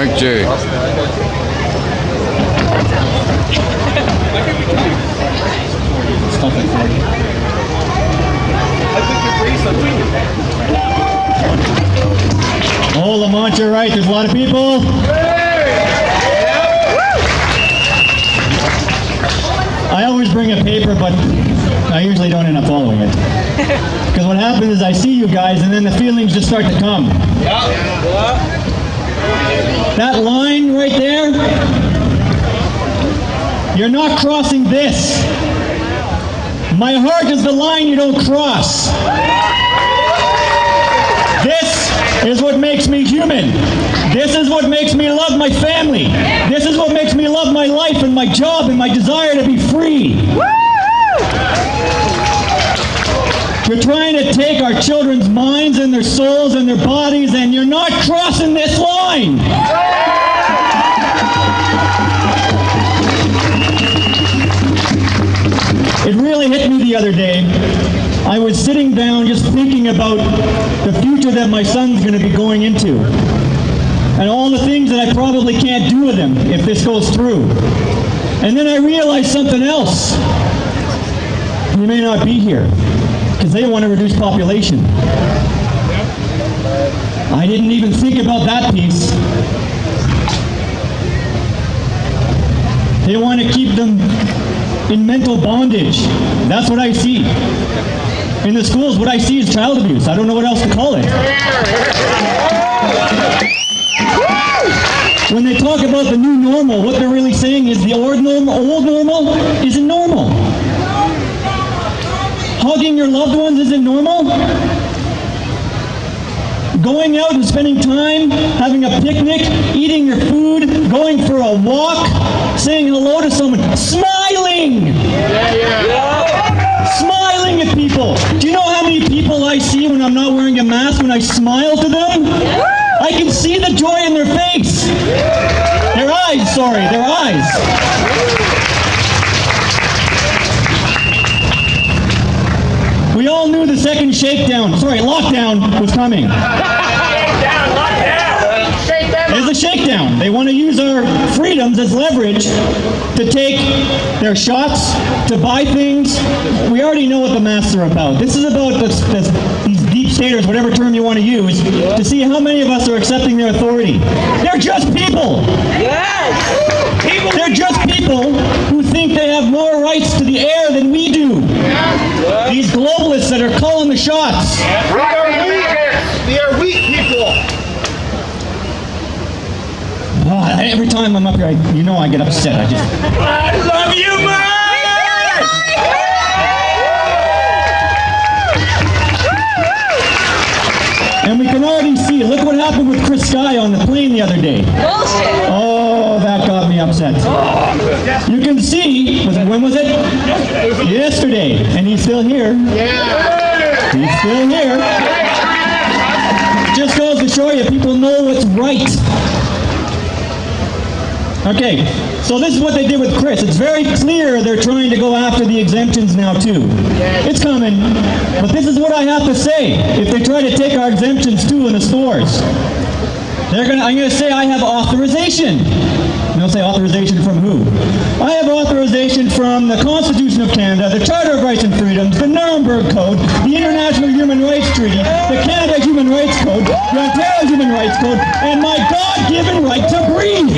Mike J. Oh, Lamont, you're right. There's a lot of people. I always bring a paper, but I usually don't end up following it. Because what happens is I see you guys, and then the feelings just start to come. That line right there, you're not crossing this. My heart is the line you don't cross. This is what makes me human. This is what makes me love my family. This is what makes me love my life and my job and my desire to be free. You're trying to take our children's minds and their souls and their bodies, and you're not crossing this line. It really hit me the other day. I was sitting down just thinking about the future that my son's going to be going into, and all the things that I probably can't do with him if this goes through. And then I realized something else. He may not be here because they want to reduce population. I didn't even think about that piece. They want to keep them in mental bondage. That's what I see. In the schools, what I see is child abuse. I don't know what else to call it. When they talk about the new normal, what they're really saying is the old normal isn't normal. Hugging your loved ones isn't normal. Going out and spending time, having a picnic, eating your food, going for a walk, saying hello to someone, smiling! Smiling at people. Do you know how many people I see when I'm not wearing a mask when I smile to them? I can see the joy in their face. Their eyes, sorry, their eyes. We all knew the second lockdown was coming. There's a shakedown. They want to use our freedoms as leverage to take their shots, to buy things. We already know what the masks are about. This is about these deep staters, whatever term you want to use, to see how many of us are accepting their authority. They're just people. They're just people who think they have more rights to the air than we do. These globalists that are calling the shots. They are weak people. Every time I'm up here, I get upset. I love you, man! And we can already see, look what happened with Chris Sky on the plane the other day. Bullshit. Oh, that got me upset. You can see, when was it? Yesterday. And he's still here. He's still here. Just goes to show you, people know what's right. Okay, so this is what they did with Chris. It's very clear they're trying to go after the exemptions now too. It's coming, but this is what I have to say. If they try to take our exemptions too in the stores, I'm going to say I have authorization. And they'll say authorization from who? I have authorization from the Constitution of Canada, the Charter of Rights and Freedoms, the Nuremberg Code, the International Human Rights Treaty, the Canada Human Rights Code, the Ontario Human Rights Code, and my God-given right to breathe.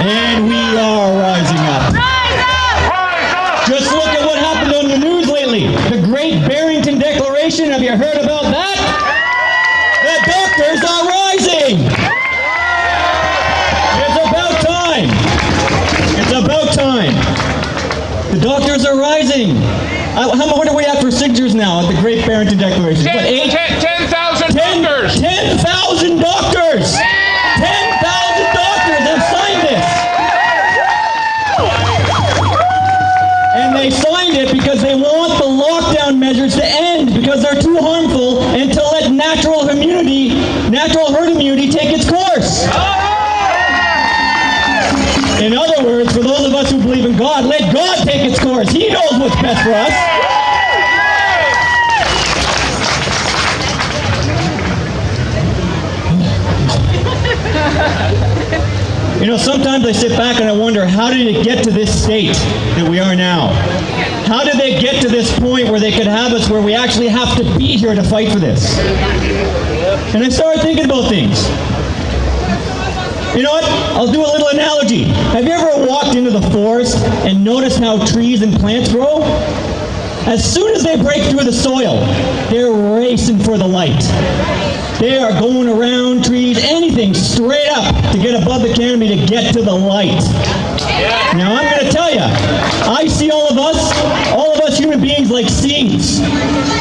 And we are rising up. Just look at what happened on the news lately. The Great Barrington Declaration. Have you heard about that? The doctors are rising. It's about time. It's about time. The doctors are rising. What are we at for signatures now at the Great Barrington Declaration? 10,000 doctors. 10,000 doctors. 10,000 doctors have signed this. And they signed it because they want the lockdown measures to end because they're too harmful and to let natural herd immunity take its course. what's best for us. You know, sometimes I sit back and I wonder, how did it get to this state that we are now? How did they get to this point where they could have us where we actually have to be here to fight for this? And I started thinking about things. You know what? I'll do a little analogy. Have you ever walked into the forest and noticed how trees and plants grow? As soon as they break through the soil, they're racing for the light. They are going around trees, anything, straight up to get above the canopy to get to the light. Now I'm going to tell you, I see all of us human beings like seeds.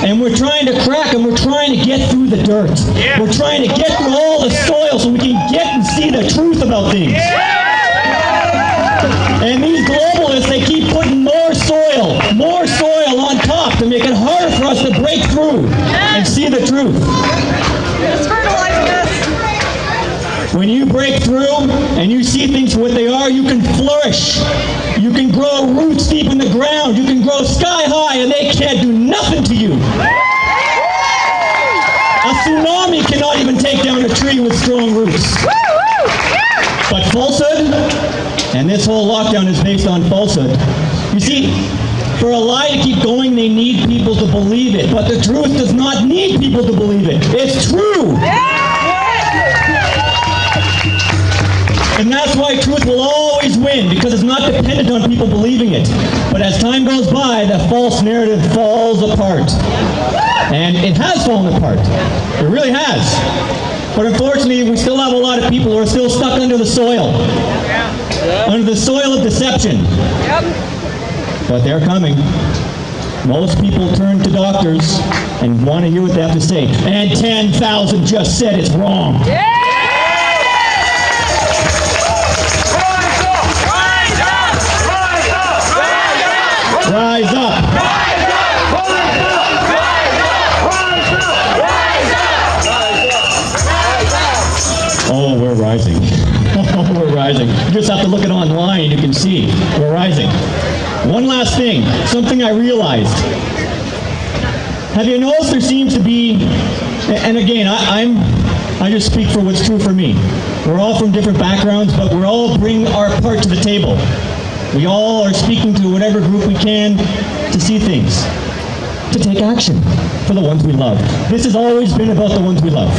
And we're trying to crack them, we're trying to get through the dirt. We're trying to get through all the soil so we can get and see the truth about things. And these globalists, they keep putting more soil on top to make it harder for us to break through and see the truth. It's fertilizing us. When you break through and you see things for what they are, you can flourish. You can grow roots deep in the ground. You can grow sky high and they can't do nothing to you. A tsunami cannot even take down a tree with strong roots. But falsehood, and this whole lockdown is based on falsehood. You see, for a lie to keep going, they need people to believe it. But the truth does not need people to believe it. It's true. And that's why truth will always win, because it's not dependent on people believing it. But as time goes by, the false narrative falls apart. And it has fallen apart. It really has. But unfortunately, we still have a lot of people who are still stuck under the soil. Under the soil of deception. But they're coming. Most people turn to doctors and want to hear what they have to say. And 10,000 just said it's wrong. Rise up! Oh, we're rising. Oh, we're rising. You just have to look it online and you can see. We're rising. One last thing, something I realized. Have you noticed there seems to be, and again, I just speak for what's true for me. We're all from different backgrounds, but we all bring our part to the table. We all are speaking to whatever group we can to see things, to take action for the ones we love. This has always been about the ones we love.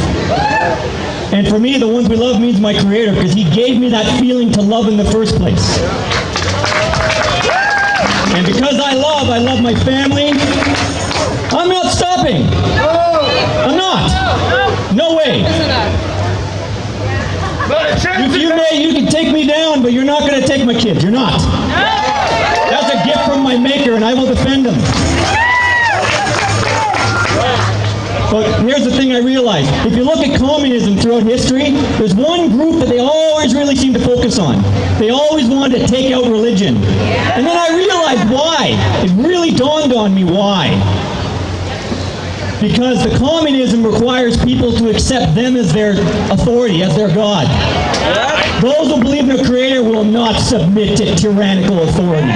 And for me, the ones we love means my Creator, because He gave me that feeling to love in the first place. And because I love my family, I'm not stopping. I'm not. No way. You can take me down, but you're not going to take my kids. You're not. That's a gift from my Maker, and I will defend them. But here's the thing I realized. If you look at communism throughout history, there's one group that they always really seem to focus on. They always wanted to take out religion. And then I realized why. It really dawned on me why. Because the communism requires people to accept them as their authority, as their God. Those who believe in a Creator will not submit to tyrannical authority.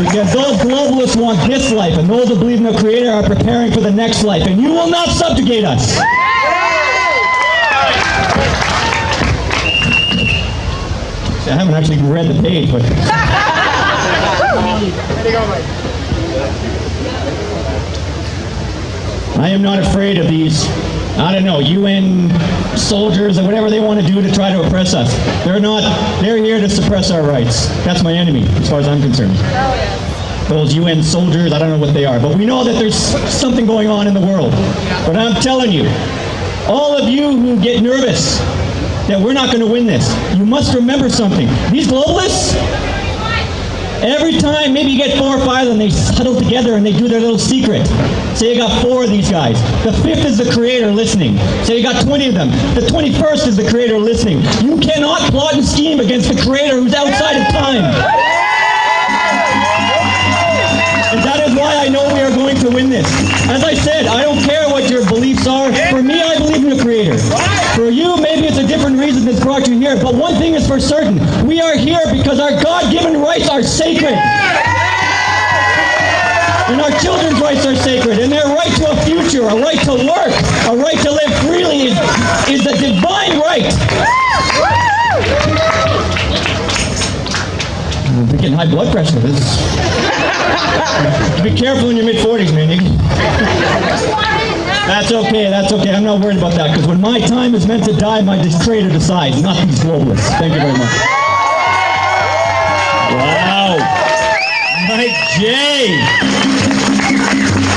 Because those globalists want this life, and those who believe in a Creator are preparing for the next life, and you will not subjugate us. I haven't actually read the page, but... I am not afraid of these, UN soldiers or whatever they want to do to try to oppress us. They're here to suppress our rights. That's my enemy, as far as I'm concerned. Those UN soldiers, I don't know what they are, but we know that there's something going on in the world. But I'm telling you, all of you who get nervous that we're not going to win this, you must remember something. These globalists, every time, maybe you get 4 or 5 of them, they huddle together and they do their little secret. Say you got 4 of these guys. The 5th is the Creator listening. Say you got 20 of them. The 21st is the Creator listening. You cannot plot and scheme against the Creator who's outside of time. And that is why I know we are going to win this. As I said, I don't care what your beliefs are. For me, I believe in the Creator. For you, maybe it's a different thing is for certain. We are here because our God-given rights are sacred. And our children's rights are sacred. And their right to a future, a right to work, a right to live freely is a divine right. I'm getting high blood pressure. Be careful in your mid-40s, man. That's okay. I'm not worried about that, because when my time is meant to die, my creator decides, not these globalists. Thank you very much. Wow. Mike J.